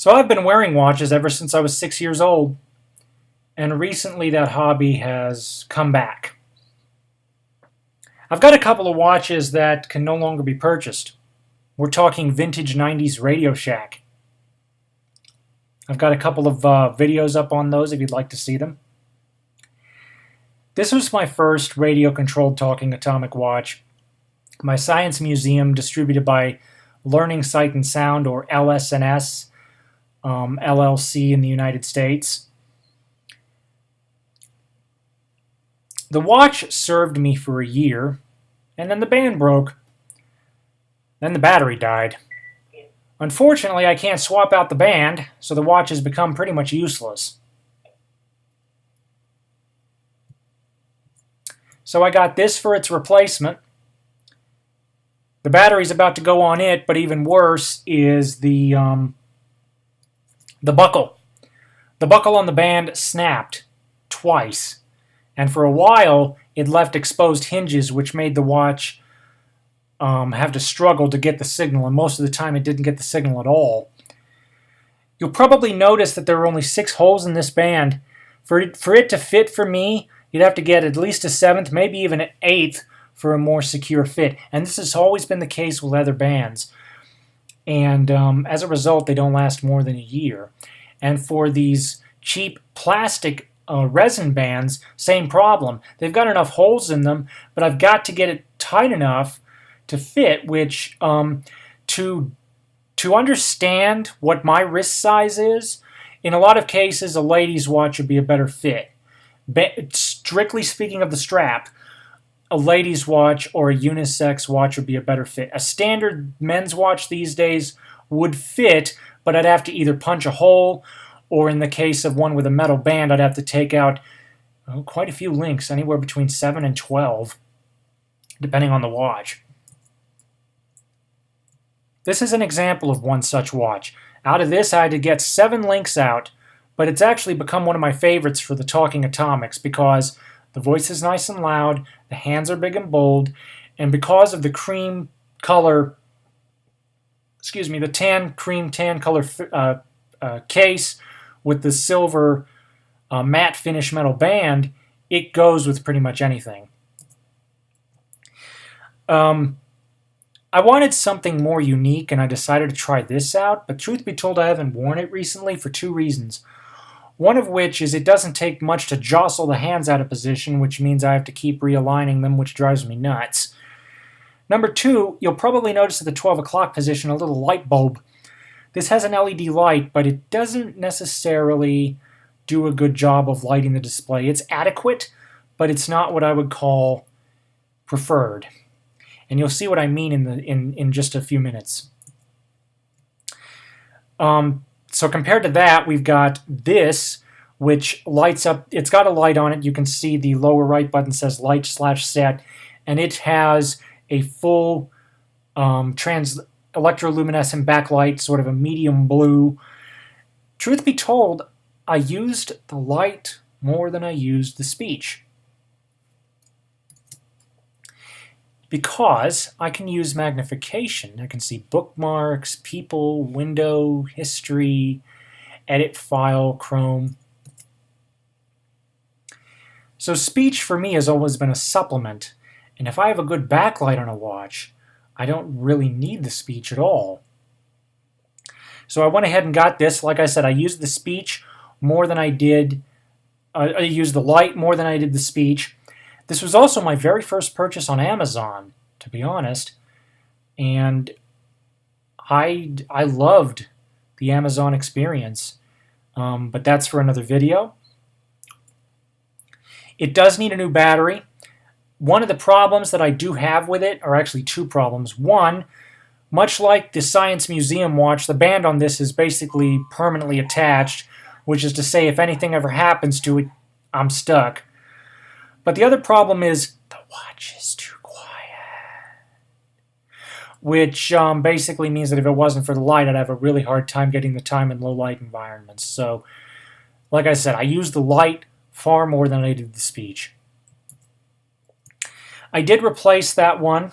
So I've been wearing watches ever since I was 6 years old, and recently that hobby has come back. I've got a couple of watches that can no longer be purchased. We're talking vintage 90s Radio Shack. I've got a couple of videos up on those if you'd like to see them. This was my first radio-controlled talking atomic watch. My Science Museum, distributed by Learning Sight and Sound, or LS&S, LLC in the United States. The watch served me for a year, and then the band broke. Then the battery died. Unfortunately, I can't swap out the band, so the watch has become pretty much useless. So I got this for its replacement. The battery's about to go on it, but even worse is the buckle. The buckle on the band snapped twice, and for a while it left exposed hinges, which made the watch have to struggle to get the signal, and most of the time it didn't get the signal at all. You'll probably notice that there are only 6 holes in this band. For it to fit for me, you'd have to get at least a 7th, maybe even an 8th for a more secure fit, and this has always been the case with leather bands. And as a result, they don't last more than a year. And for these cheap plastic resin bands, same problem. They've got enough holes in them, but I've got to get it tight enough to fit, which to understand what my wrist size is, in a lot of cases, a lady's watch would be a better fit. Strictly speaking of the strap, a lady's watch or a unisex watch would be a better fit. A standard men's watch these days would fit, but I'd have to either punch a hole, or in the case of one with a metal band, I'd have to take out quite a few links, anywhere between 7 and 12, depending on the watch. This is an example of one such watch. Out of this, I had to get 7 links out, but it's actually become one of my favorites for the talking atomics because the voice is nice and loud, the hands are big and bold, and because of the cream color, the tan color case with the silver matte finish metal band, it goes with pretty much anything. I wanted something more unique, and I decided to try this out, but truth be told, I haven't worn it recently for 2 reasons. One of which is it doesn't take much to jostle the hands out of position, which means I have to keep realigning them, which drives me nuts. Number 2, you'll probably notice at the 12 o'clock position a little light bulb. This has an LED light, but it doesn't necessarily do a good job of lighting the display. It's adequate, but it's not what I would call preferred. And you'll see what I mean in just a few minutes. So compared to that, we've got this, which lights up. It's got a light on it. You can see the lower right button says light/set, and it has a full electroluminescent backlight, sort of a medium blue. Truth be told, I used the light more than I used the speech, because I can use magnification. I can see bookmarks, people, window, history, edit file, Chrome. So speech for me has always been a supplement, and if I have a good backlight on a watch, I don't really need the speech at all. So I went ahead and got this. Like I said, I used the speech more than I did, I used the light more than I did the speech. This was also my very first purchase on Amazon, to be honest, and I loved the Amazon experience, but that's for another video. It does need a new battery. One of the problems that I do have with it are actually 2 problems. One, much like the Science Museum watch, the band on this is basically permanently attached, which is to say if anything ever happens to it, I'm stuck. But the other problem is the watch is too quiet, which basically means that if it wasn't for the light, I'd have a really hard time getting the time in low light environments. So, like I said, I used the light far more than I did the speech. I did replace that one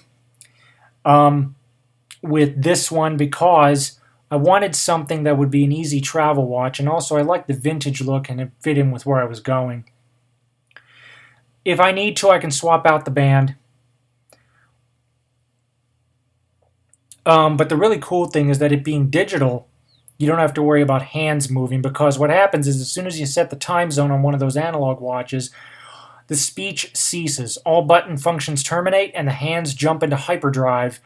with this one because I wanted something that would be an easy travel watch, and also I liked the vintage look and it fit in with where I was going. If I need to, I can swap out the band. But the really cool thing is that it being digital, you don't have to worry about hands moving, because what happens is as soon as you set the time zone on one of those analog watches, the speech ceases. All button functions terminate and the hands jump into hyperdrive,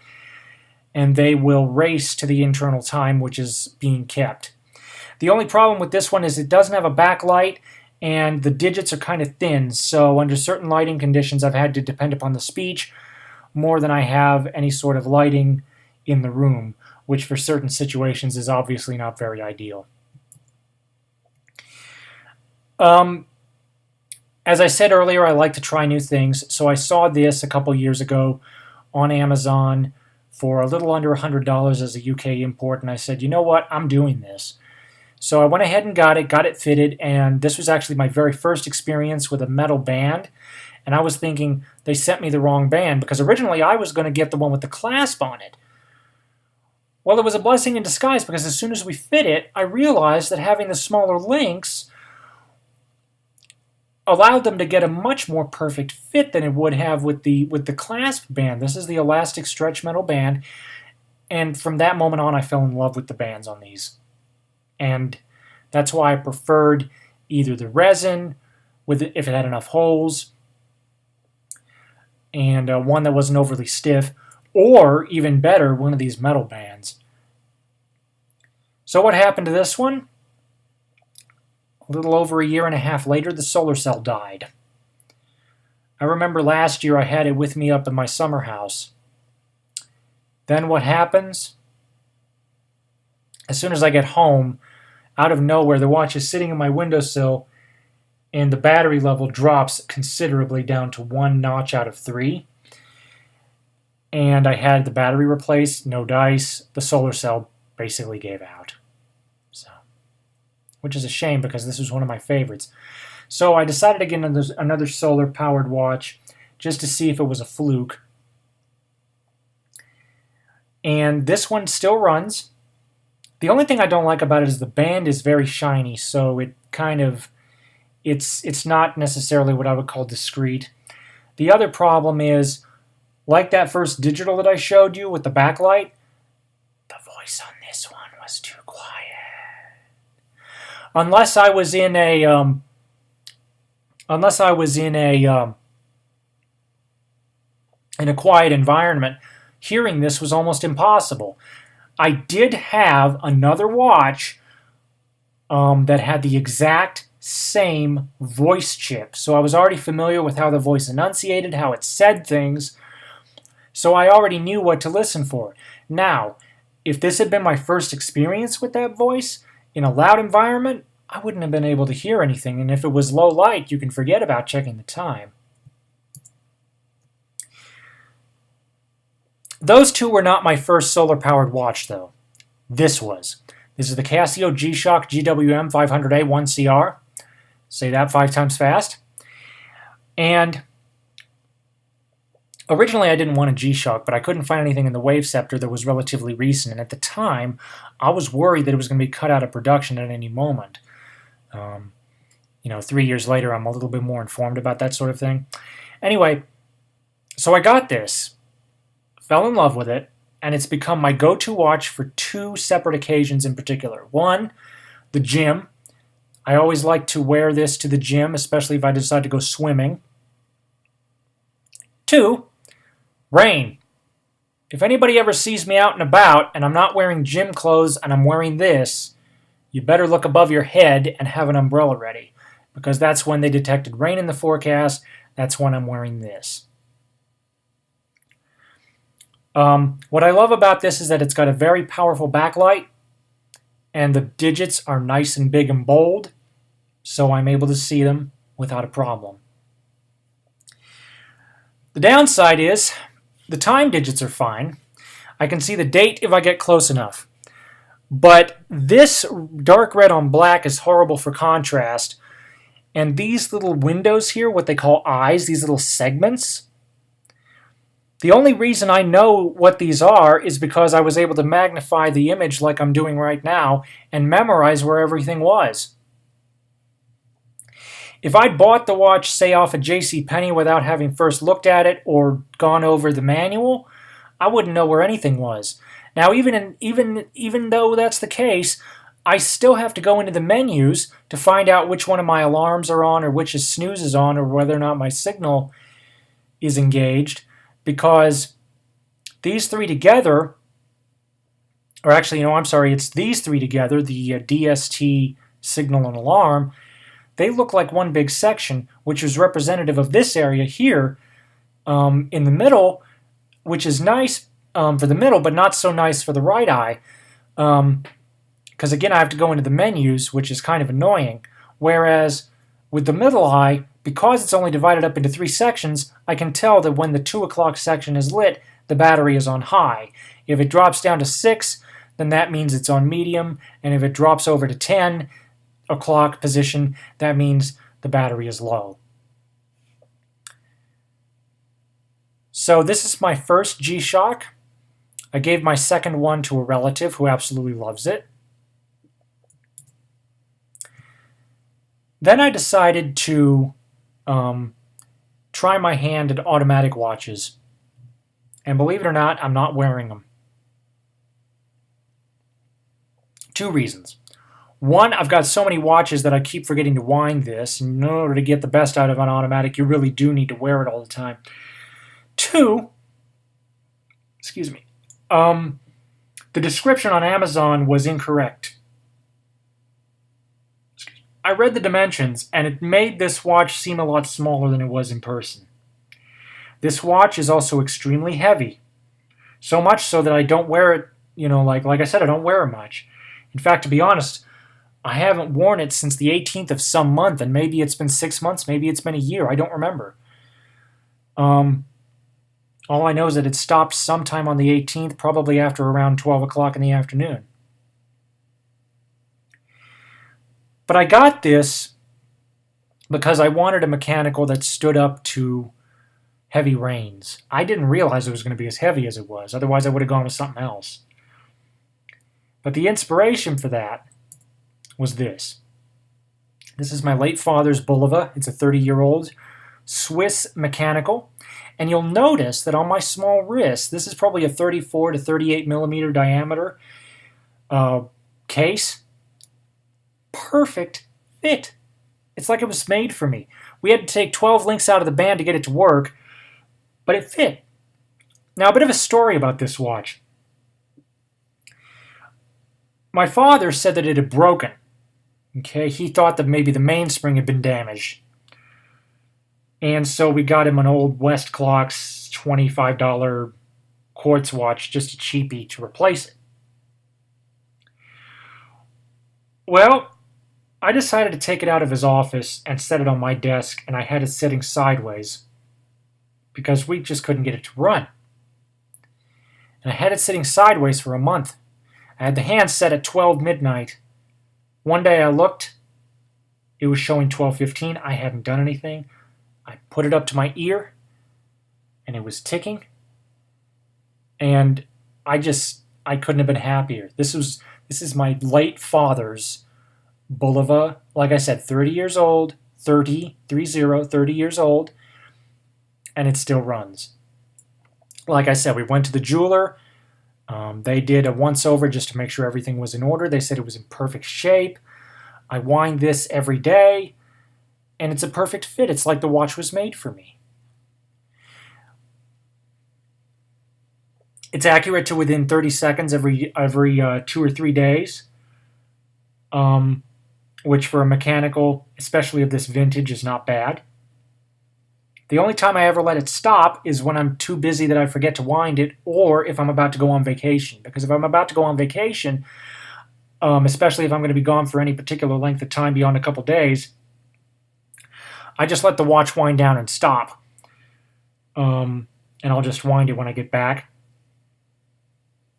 and they will race to the internal time which is being kept. The only problem with this one is it doesn't have a backlight and the digits are kind of thin, so under certain lighting conditions I've had to depend upon the speech more than I have any sort of lighting in the room, which for certain situations is obviously not very ideal. As I said earlier, I like to try new things, so I saw this a couple years ago on Amazon for a little under $100 as a UK import, and I said, you know what, I'm doing this. So I went ahead and got it fitted, and this was actually my very first experience with a metal band, and I was thinking they sent me the wrong band, because originally I was going to get the one with the clasp on it. Well, it was a blessing in disguise, because as soon as we fit it, I realized that having the smaller links allowed them to get a much more perfect fit than it would have with the clasp band. This is the elastic stretch metal band, and from that moment on I fell in love with the bands on these. And that's why I preferred either the Reizen, if it had enough holes, and one that wasn't overly stiff, or even better, one of these metal bands. So what happened to this one? A little over a year and a half later, the solar cell died. I remember last year I had it with me up in my summer house. Then what happens? As soon as I get home, out of nowhere, the watch is sitting in my windowsill and the battery level drops considerably down to 1 notch out of 3. And I had the battery replaced, no dice. The solar cell basically gave out. So, which is a shame, because this was one of my favorites. So I decided to get another solar-powered watch just to see if it was a fluke. And this one still runs. The only thing I don't like about it is the band is very shiny, so it kind of, it's not necessarily what I would call discreet. The other problem is, like that first digital that I showed you with the backlight, the voice on this one was too quiet. Unless I was in a quiet environment, hearing this was almost impossible. I did have another watch that had the exact same voice chip, so I was already familiar with how the voice enunciated, how it said things. So I already knew what to listen for. Now, if this had been my first experience with that voice in a loud environment, I wouldn't have been able to hear anything, and if it was low light, you can forget about checking the time. Those two were not my first solar-powered watch, though. This was. This is the Casio G-Shock GWM 500A 1CR. Say that 5 times fast. And originally, I didn't want a G-Shock, but I couldn't find anything in the Wave Scepter that was relatively recent. And at the time, I was worried that it was going to be cut out of production at any moment. 3 years later, I'm a little bit more informed about that sort of thing. Anyway, so I got this, fell in love with it, and it's become my go-to watch for 2 separate occasions in particular. One, the gym. I always like to wear this to the gym, especially if I decide to go swimming. 2, rain. If anybody ever sees me out and about and I'm not wearing gym clothes and I'm wearing this, you better look above your head and have an umbrella ready, because that's when they detected rain in the forecast. That's when I'm wearing this. What I love about this is that it's got a very powerful backlight, and the digits are nice and big and bold, so I'm able to see them without a problem. The downside is the time digits are fine. I can see the date if I get close enough. But this dark red on black is horrible for contrast. And these little windows here, what they call eyes, these little segments, The only reason I know what these are is because I was able to magnify the image like I'm doing right now and memorize where everything was. If I'd bought the watch, say, off a JCPenney without having first looked at it or gone over the manual, I wouldn't know where anything was. Now, even though that's the case, I still have to go into the menus to find out which one of my alarms are on or which is snooze is on or whether or not my signal is engaged, because these three together, or actually, I'm sorry, it's these three together, the DST, signal, and alarm, they look like one big section, which is representative of this area here in the middle, which is nice for the middle, but not so nice for the right eye. Because again, I have to go into the menus, which is kind of annoying. Whereas with the middle eye, because it's only divided up into three sections, I can tell that when the 2 o'clock section is lit, the battery is on high. If it drops down to 6, then that means it's on medium, and if it drops over to 10 o'clock position, that means the battery is low. So this is my first G-Shock. I gave my second one to a relative who absolutely loves it. Then I decided to try my hand at automatic watches. And believe it or not, I'm not wearing them. 2 reasons. One, I've got so many watches that I keep forgetting to wind this. And in order to get the best out of an automatic, you really do need to wear it all the time. 2, excuse me, the description on Amazon was incorrect. I read the dimensions, and it made this watch seem a lot smaller than it was in person. This watch is also extremely heavy. So much so that I don't wear it, like I said, I don't wear it much. In fact, to be honest, I haven't worn it since the 18th of some month, and maybe it's been 6 months, maybe it's been a year, I don't remember. All I know is that it stopped sometime on the 18th, probably after around 12 o'clock in the afternoon. But I got this because I wanted a mechanical that stood up to heavy rains. I didn't realize it was going to be as heavy as it was, otherwise I would have gone with something else. But the inspiration for that was this. This is my late father's Bulova. It's a 30-year-old Swiss mechanical. And you'll notice that on my small wrist, this is probably a 34 to 38 millimeter diameter case. Perfect fit. It's like it was made for me. We had to take 12 links out of the band to get it to work, but it fit. Now, a bit of a story about this watch. My father said that it had broken. Okay, he thought that maybe the mainspring had been damaged. And so we got him an old West Clocks $25 quartz watch, just a cheapie, to replace it. Well, I decided to take it out of his office and set it on my desk, and I had it sitting sideways because we just couldn't get it to run. And I had it sitting sideways for a month. I had the hand set at 12 midnight. One day I looked, it was showing 12:15. I hadn't done anything. I put it up to my ear, and it was ticking. And I couldn't have been happier. This is my late father's Bulova. Like I said, 30 years old, 30 years old, and it still runs. Like I said, we went to the jeweler. They did a once-over just to make sure everything was in order. They said it was in perfect shape. I wind this every day, and it's a perfect fit. It's like the watch was made for me. It's accurate to within 30 seconds every 2 or 3 days, which for a mechanical, especially of this vintage, is not bad. The only time I ever let it stop is when I'm too busy that I forget to wind it, or if I'm about to go on vacation. Because if I'm about to go on vacation, especially if I'm going to be gone for any particular length of time beyond a couple days, I just let the watch wind down and stop. And I'll just wind it when I get back.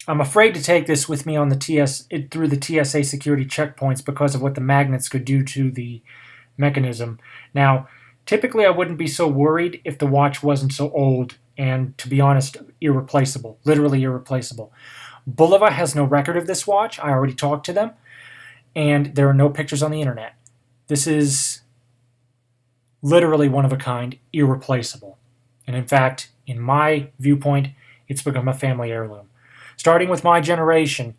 I'm afraid to take this with me on the through the TSA security checkpoints because of what the magnets could do to the mechanism. Now, typically I wouldn't be so worried if the watch wasn't so old and to be honest, irreplaceable, literally irreplaceable. Bulova has no record of this watch. I already talked to them, and there are no pictures on the internet. This is literally one of a kind, irreplaceable. And in fact, in my viewpoint, it's become a family heirloom. Starting with my generation,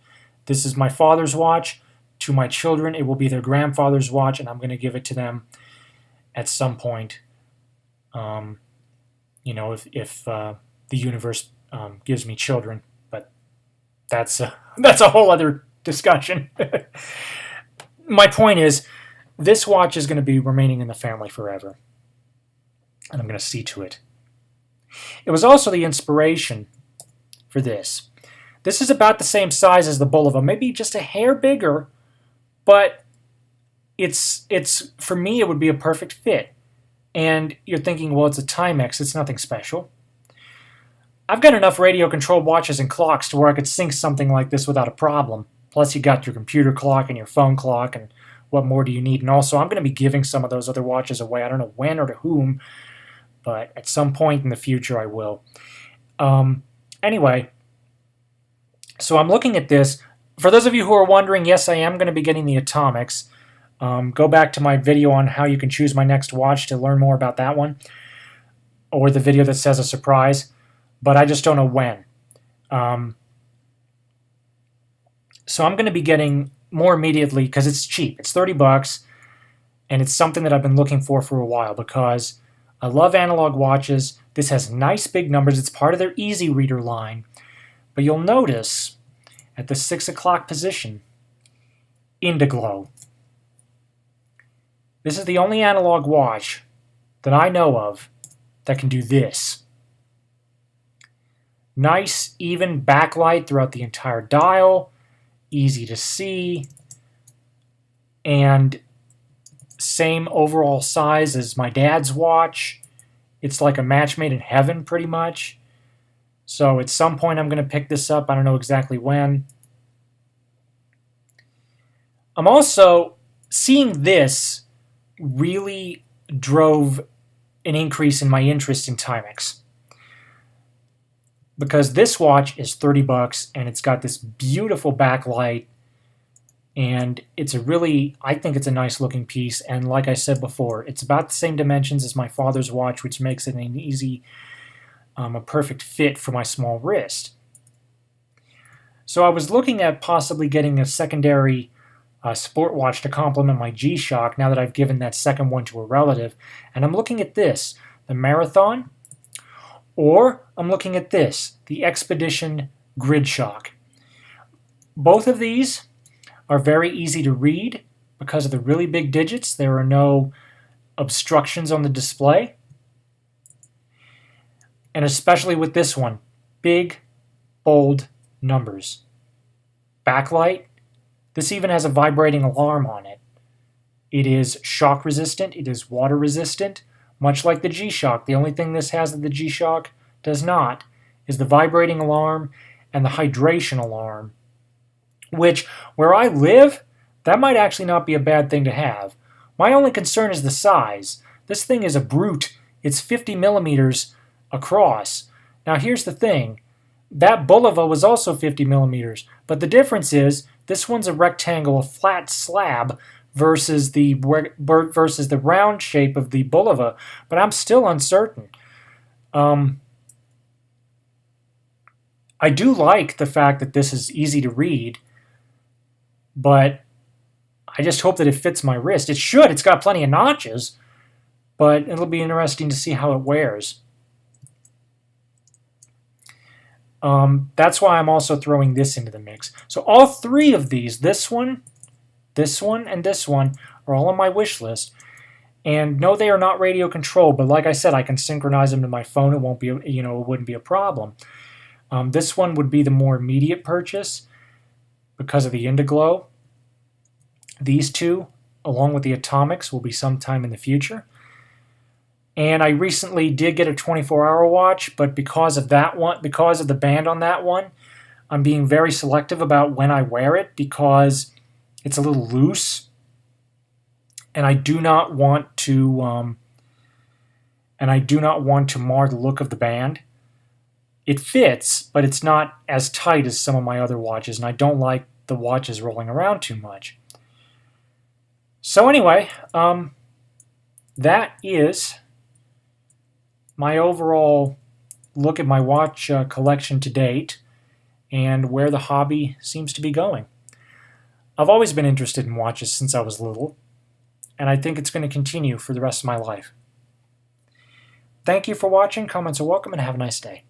this is my father's watch. To my children, it will be their grandfather's watch, and I'm going to give it to them at some point. If the universe gives me children, but that's a whole other discussion. My point is, this watch is going to be remaining in the family forever, and I'm going to see to it. It was also the inspiration for this. This is about the same size as the Bulova, maybe just a hair bigger, but it's for me it would be a perfect fit. And you're thinking, well, it's a Timex, it's nothing special. I've got enough radio-controlled watches and clocks to where I could sync something like this without a problem. Plus, you got your computer clock and your phone clock, and what more do you need? And also, I'm going to be giving some of those other watches away. I don't know when or to whom, but at some point in the future, I will. Anyway, so I'm looking at this. For those of you who are wondering, yes, I am going to be getting the Atomix. Go back to my video on how you can choose my next watch to learn more about that one, or the video that says a surprise, but I just don't know when. So I'm going to be getting more immediately because it's cheap. It's $30, and it's something that I've been looking for a while because I love analog watches. This has nice big numbers. It's part of their Easy Reader line, but you'll notice at the 6 o'clock position, Indiglo. This is the only analog watch that I know of that can do this. Nice, even backlight throughout the entire dial, easy to see, and same overall size as my dad's watch. It's like a match made in heaven, pretty much. So at some point I'm going to pick this up. I don't know exactly when. I'm also seeing this really drove an increase in my interest in Timex, because this watch is $30 and it's got this beautiful backlight, and it's I think it's a nice looking piece, and like I said before, it's about the same dimensions as my father's watch, which makes it an easy, a perfect fit for my small wrist. So I was looking at possibly getting a secondary sport watch to complement my G-Shock now that I've given that second one to a relative. And I'm looking at this, the Marathon, or I'm looking at this, the Expedition Grid Shock. Both of these are very easy to read because of the really big digits. There are no obstructions on the display. And especially with this one, big, bold numbers. Backlight. This even has a vibrating alarm on it. It is shock resistant. It is water resistant, much like the G-Shock. The only thing this has that the G-Shock does not is the vibrating alarm and the hydration alarm, which, where I live, that might actually not be a bad thing to have. My only concern is the size. This thing is a brute. It's 50 millimeters across. Now here's the thing. That Bulova was also 50 millimeters, but the difference is this one's a rectangle, a flat slab, versus the round shape of the Bulova, but I'm still uncertain. I do like the fact that this is easy to read, but I just hope that it fits my wrist. It should. It's got plenty of notches, but it'll be interesting to see how it wears. That's why I'm also throwing this into the mix. So all three of these, this one, and this one, are all on my wish list. And no, they are not radio controlled, but like I said, I can synchronize them to my phone. It won't be, it wouldn't be a problem. This one would be the more immediate purchase because of the Indiglo. These two, along with the Atomix, will be sometime in the future. And I recently did get a 24-hour watch, but because of that one, because of the band on that one, I'm being very selective about when I wear it because it's a little loose, and I do not want to mar the look of the band. It fits, but it's not as tight as some of my other watches, and I don't like the watches rolling around too much. So anyway, that is my overall look at my watch collection to date and where the hobby seems to be going. I've always been interested in watches since I was little, and I think it's going to continue for the rest of my life. Thank you for watching. Comments are welcome, and have a nice day.